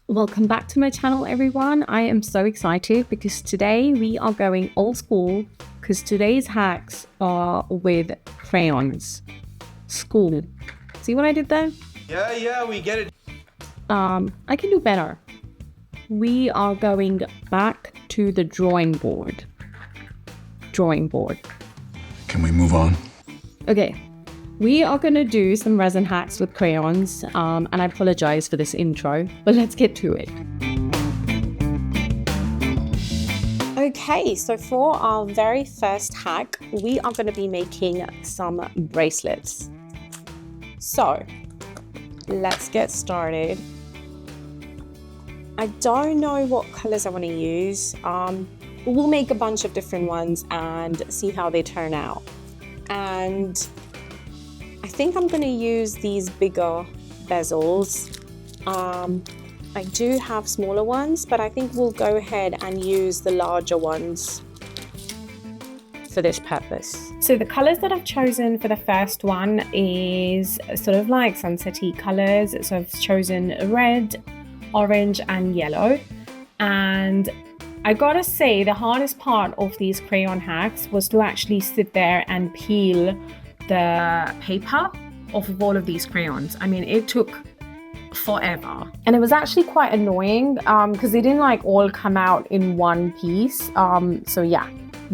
Welcome back to my channel, everyone. I am so excited because today we are going old school because today's hacks are with crayons. School. See what I did there? Yeah, we get it. I can do better. We are going back to the drawing board. Can we move on? Okay. We are going to do some resin hacks with crayons, and I apologize for this intro, but let's get to it. Okay, so for our very first hack, we are going to be making some bracelets. So, let's get started. I don't know what colors I want to use. We'll make a bunch of different ones and see how they turn out. And I think I'm going to use these bigger bezels. I do have smaller ones, but I think we'll go ahead and use the larger ones for this purpose. So the colors that I've chosen for the first one is sort of like sunset-y colors. So I've chosen red, orange and yellow. And I gotta say, the hardest part of these crayon hacks was to actually sit there and peel the paper off of all of these crayons. I mean, it took forever. And it was actually quite annoying because they didn't like all come out in one piece. So yeah,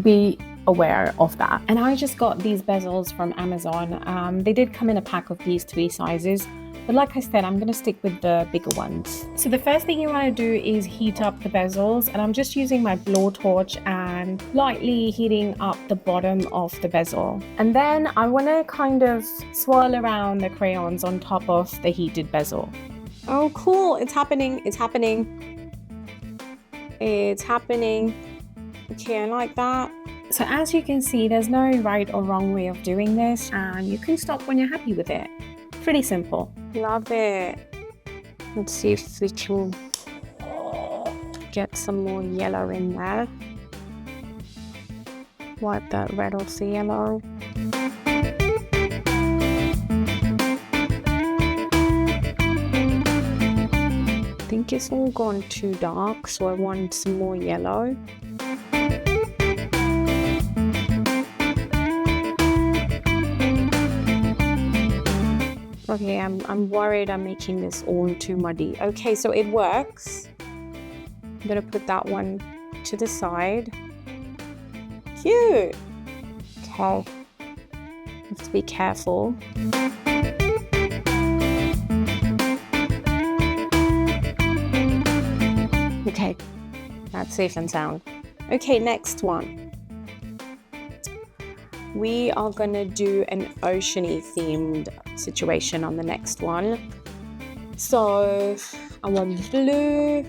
be aware of that. And I just got these bezels from Amazon. They did come in a pack of these 3 sizes. But like I said, I'm going to stick with the bigger ones. So the first thing you want to do is heat up the bezels, and I'm just using my blowtorch and lightly heating up the bottom of the bezel. And then I want to kind of swirl around the crayons on top of the heated bezel. Oh, cool. It's happening. Okay, I like that. So as you can see, there's no right or wrong way of doing this, and you can stop when you're happy with it. Pretty simple. Love it. Let's see if we can get some more yellow in there. Wipe that red off the yellow. I think it's all gone too dark, so I want some more yellow. Okay, I'm worried I'm making this all too muddy. Okay, so it works. I'm gonna put that one to the side. Cute. Okay, have to be careful. Okay, that's safe and sound. Okay, next one. We are gonna do an oceany themed situation on the next one. So I want blue.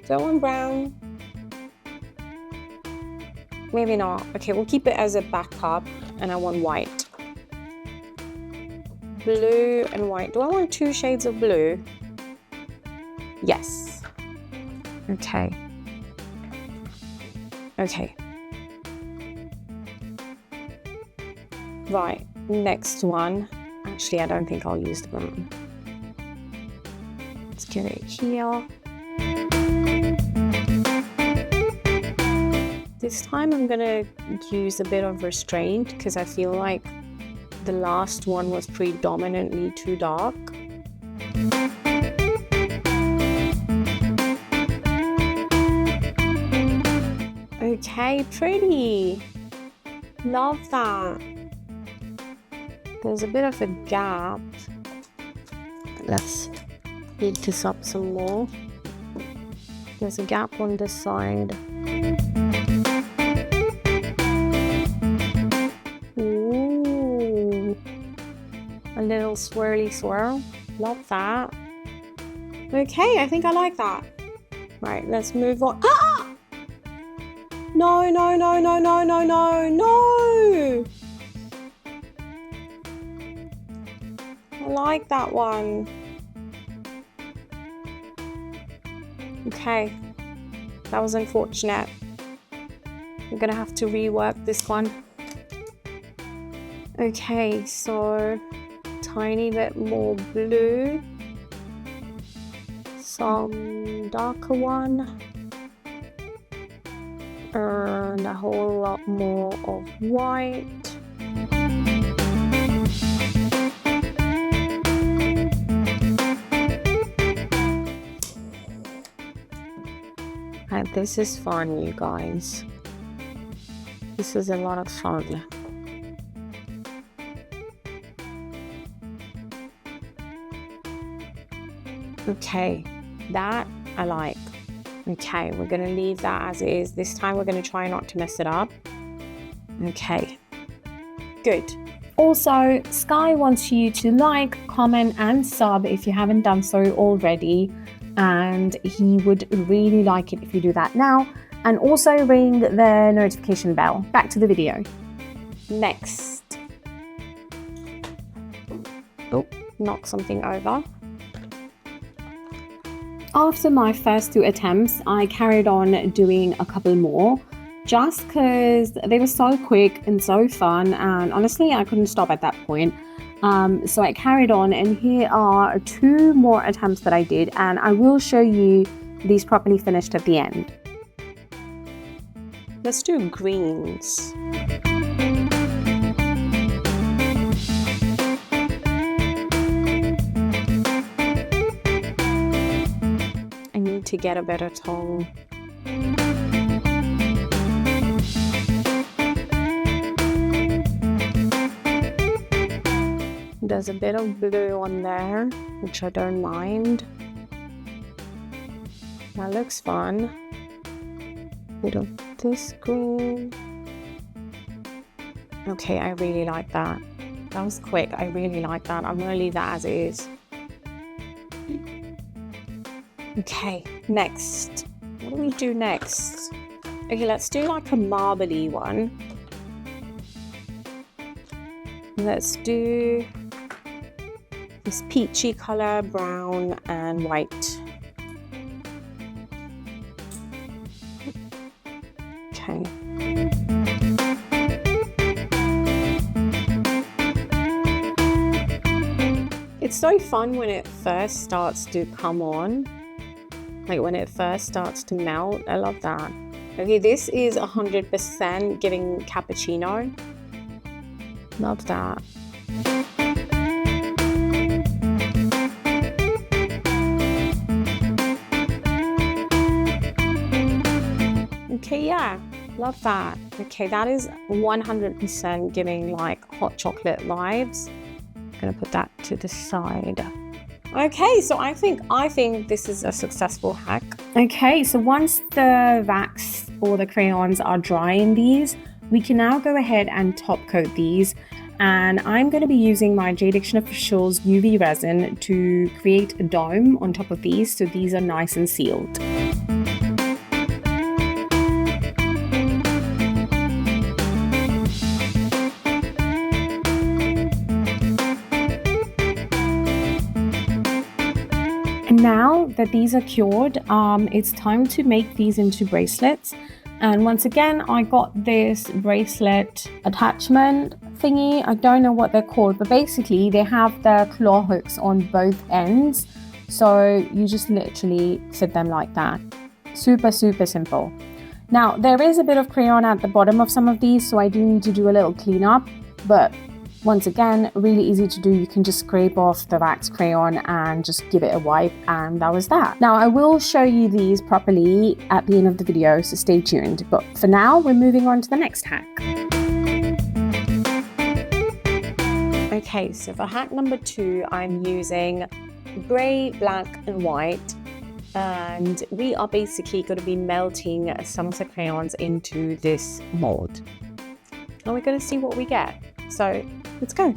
Do I want brown? Maybe not. Okay, we'll keep it as a backup, and I want white. Blue and white. Do I want 2 shades of blue? Yes. Okay. Right, next one. Actually, I don't think I'll use the brown. Let's get it here. This time I'm gonna use a bit of restraint because I feel like the last one was predominantly too dark. Okay, pretty. Love that. There's a bit of a gap. Let's heat this up some more. There's a gap on this side. Ooh, a little swirly swirl. Love that. Okay, I think I like that. Right, let's move on. Ah! No. I like that one. Okay, that was unfortunate. I'm gonna have to rework this one. Okay, so tiny bit more blue. some darker one, and a whole lot more of white. And this is fun, you guys. This is a lot of fun. Okay, that I like. Okay, we're gonna leave that as it is. This time we're gonna try not to mess it up. Okay, good. Also, Sky wants you to like, comment, and sub if you haven't done so already. And he would really like it if you do that now. And also ring the notification bell. Back to the video. Next. Oh, knock something over. After my first 2 attempts, I carried on doing a couple more just because they were so quick and so fun, and honestly I couldn't stop at that point. So I carried on, and here are 2 more attempts that I did, and I will show you these properly finished at the end. Let's do greens. I need to get a better tone. There's a bit of blue on there, which I don't mind. That looks fun. Bit of this green. Okay, I really like that. That was quick. I really like that. I'm gonna leave that as it is. Okay, next. What do we do next? Okay, let's do like a marbly one. Let's do this peachy color, brown and white. Okay. It's so fun when it first starts to come on. Like when it first starts to melt. I love that. Okay, this is 100% giving cappuccino. Love that. Okay, yeah, love that. Okay, that is 100% giving like hot chocolate vibes. I'm gonna put that to the side. Okay, so I think this is a successful hack. Okay, so once the wax or the crayons are dry in these, we can now go ahead and top coat these. And I'm going to be using my Jade Diction Officials UV resin to create a dome on top of these, so these are nice and sealed. And now that these are cured, it's time to make these into bracelets. And once again, I got this bracelet attachment thingy. I don't know what they're called, but basically they have the claw hooks on both ends. So you just literally fit them like that. Super, super simple. Now, there is a bit of crayon at the bottom of some of these, so I do need to do a little cleanup. But once again, really easy to do. You can just scrape off the wax crayon and just give it a wipe, and that was that. Now, I will show you these properly at the end of the video, so stay tuned. But for now, we're moving on to the next hack. Okay, so for hack number 2, I'm using grey, black and white. And we are basically going to be melting some of the crayons into this mold. And we're going to see what we get. So let's go.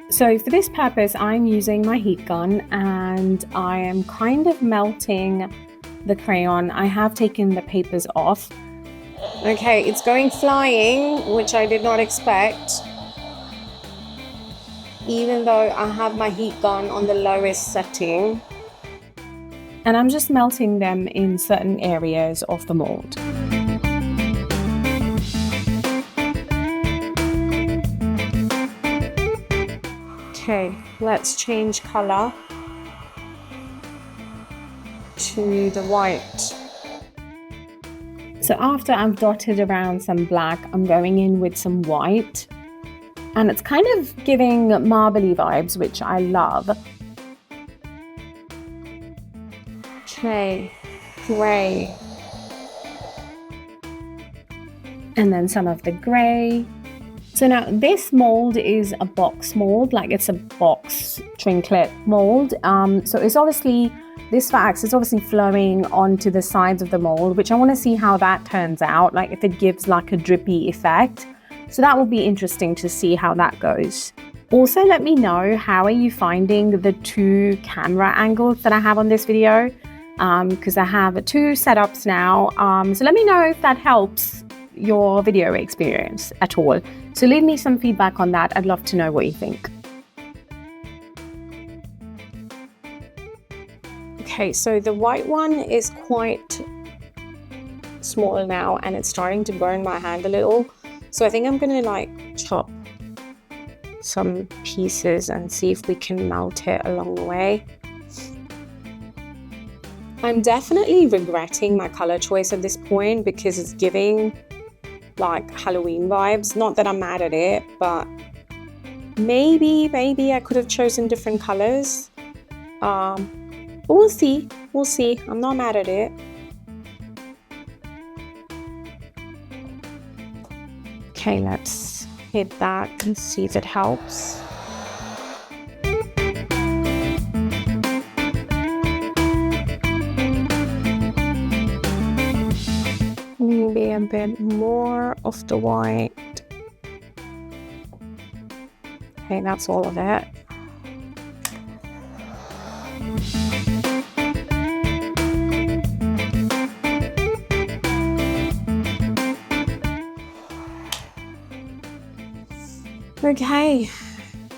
So for this purpose, I'm using my heat gun and I am kind of melting the crayon. I have taken the papers off. Okay, it's going flying, which I did not expect. Even though I have my heat gun on the lowest setting. And I'm just melting them in certain areas of the mold. Okay, let's change color to the white. So after I've dotted around some black, I'm going in with some white. And it's kind of giving marbly vibes, which I love. Okay, gray. And then some of the gray. So now this mold is a box mold, like it's a box trinket mold. So it's obviously, this wax is obviously flowing onto the sides of the mold, which I want to see how that turns out, like if it gives like a drippy effect. So that will be interesting to see how that goes. Also, let me know, how are you finding the 2 camera angles that I have on this video? Because I have 2 setups now. So let me know if that helps your video experience at all. So leave me some feedback on that. I'd love to know what you think. Okay, so the white one is quite small now and it's starting to burn my hand a little. So I think I'm gonna like chop some pieces and see if we can melt it along the way. I'm definitely regretting my color choice at this point because it's giving like Halloween vibes. Not that I'm mad at it, but maybe I could have chosen different colors. But we'll see. I'm not mad at it. Okay, let's hit that and see if it helps. Maybe a bit more of the white. Okay, that's all of it. Okay,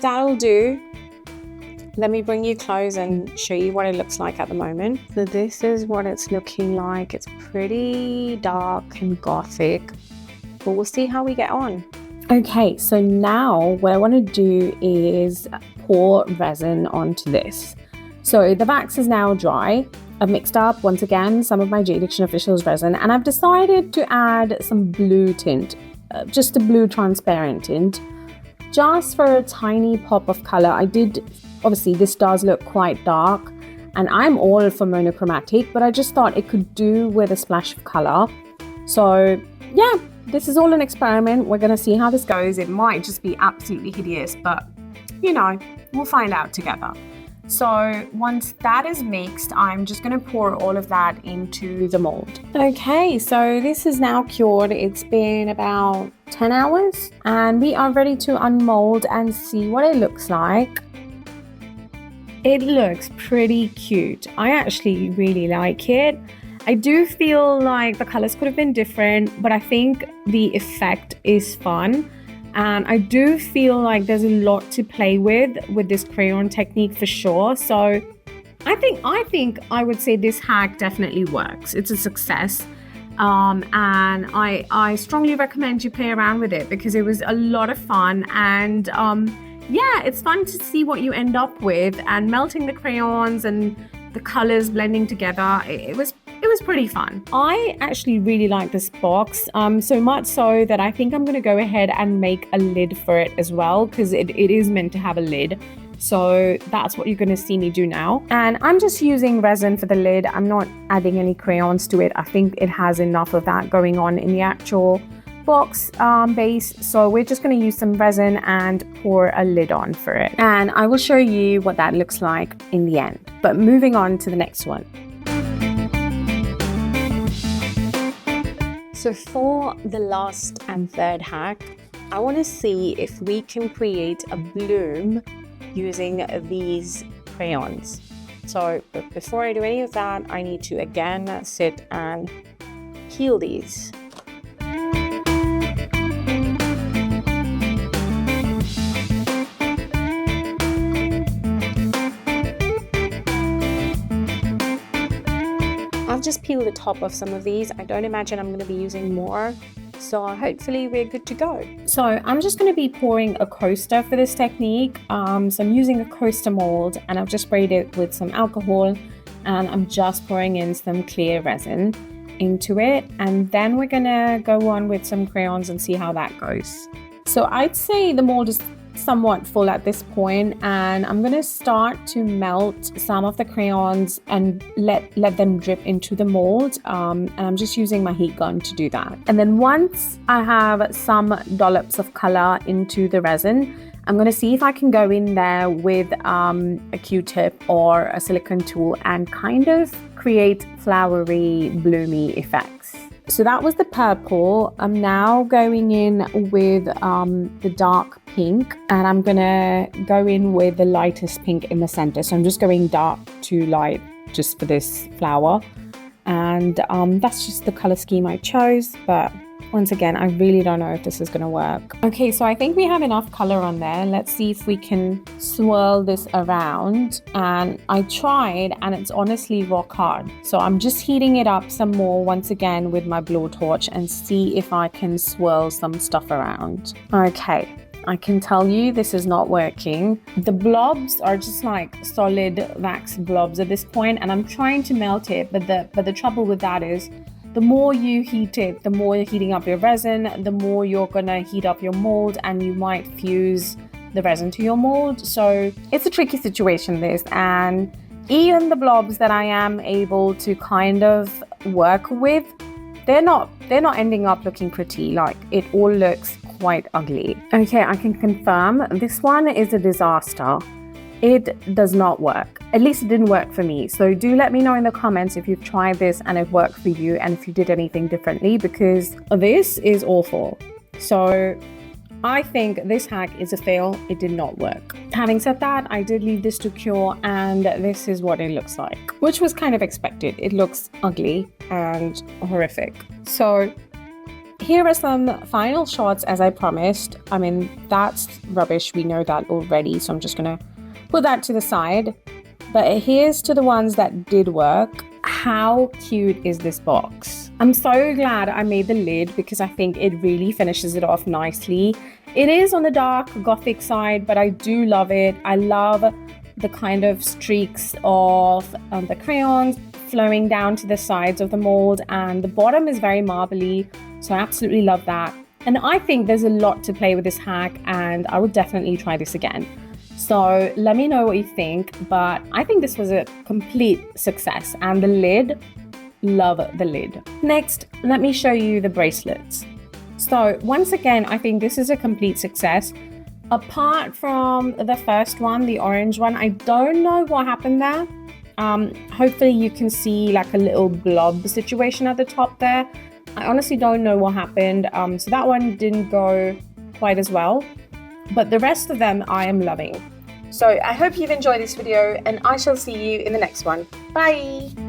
that'll do. Let me bring you close and show you what it looks like at the moment. So this is what it's looking like. It's pretty dark and gothic, but we'll see how we get on. Okay, so now what I want to do is pour resin onto this. So the wax is now dry. I've mixed up, once again, some of my J Diction Officials resin, and I've decided to add some blue tint, just a blue transparent tint, just for a tiny pop of color. Obviously this does look quite dark and I'm all for monochromatic, but I just thought it could do with a splash of color. So yeah, this is all an experiment. We're gonna see how this goes. It might just be absolutely hideous, but you know, we'll find out together. So once that is mixed, I'm just going to pour all of that into the mold. Okay, so this is now cured. It's been about 10 hours and we are ready to unmold and see what it looks like. It looks pretty cute. I actually really like it. I do feel like the colors could have been different, but I think the effect is fun. And I do feel like there's a lot to play with this crayon technique for sure. So I think I would say this hack definitely works. It's a success. And I strongly recommend you play around with it because it was a lot of fun. And yeah, it's fun to see what you end up with, and melting the crayons and the colors blending together. It was pretty fun. I actually really like this box, so much so that I think I'm going to go ahead and make a lid for it as well, because it is meant to have a lid. So that's what you're going to see me do now. And I'm just using resin for the lid. I'm not adding any crayons to it. I think it has enough of that going on in the actual box base. So we're just going to use some resin and pour a lid on for it. And I will show you what that looks like in the end. But moving on to the next one. So for the last and third hack, I want to see if we can create a bloom using these crayons. So but before I do any of that, I need to again sit and peel these. I've just peeled the top of some of these. I don't imagine I'm going to be using more. So hopefully we're good to go. So I'm just going to be pouring a coaster for this technique. So I'm using a coaster mold and I've just sprayed it with some alcohol and I'm just pouring in some clear resin into it. And then we're going to go on with some crayons and see how that goes. So I'd say the mold is somewhat full at this point, and I'm going to start to melt some of the crayons and let them drip into the mold, and I'm just using my heat gun to do that. And then once I have some dollops of color into the resin, I'm going to see if I can go in there with a Q-tip or a silicone tool and kind of create flowery, bloomy effects. So that was the purple. I'm now going in with the dark pink, and I'm gonna go in with the lightest pink in the center. So I'm just going dark to light just for this flower. And that's just the color scheme I chose. But once again, I really don't know if this is gonna work. Okay, so I think we have enough color on there. Let's see if we can swirl this around. And I tried, and it's honestly rock hard. So I'm just heating it up some more once again with my blowtorch and see if I can swirl some stuff around. Okay, I can tell you this is not working. The blobs are just like solid wax blobs at this point, and I'm trying to melt it, but the trouble with that is the more you heat it, the more you're heating up your resin, the more you're gonna heat up your mold, and you might fuse the resin to your mold. So it's a tricky situation, this, and even the blobs that I am able to kind of work with, they're not ending up looking pretty. Like, it all looks quite ugly. Okay, I can confirm this one is a disaster. It does not work. At least it didn't work for me. So do let me know in the comments if you've tried this and it worked for you, and if you did anything differently, because this is awful. So I think this hack is a fail. It did not work. Having said that, I did leave this to cure, and this is what it looks like, which was kind of expected. It looks ugly and horrific. So here are some final shots as I promised. I mean, that's rubbish. We know that already. So I'm just gonna put that to the side. But here's to the ones that did work. How cute is this box? I'm so glad I made the lid because I think it really finishes it off nicely. It is on the dark gothic side, but I do love it. I love the kind of streaks of the crayons flowing down to the sides of the mold, and the bottom is very marbly. So I absolutely love that. And I think there's a lot to play with this hack, and I would definitely try this again. So let me know what you think, but I think this was a complete success, and the lid, love the lid. Next, let me show you the bracelets. So once again, I think this is a complete success. Apart from the first one, the orange one, I don't know what happened there. Hopefully you can see like a little blob situation at the top there. I honestly don't know what happened. So that one didn't go quite as well. But the rest of them I am loving. So I hope you've enjoyed this video, and I shall see you in the next one. Bye!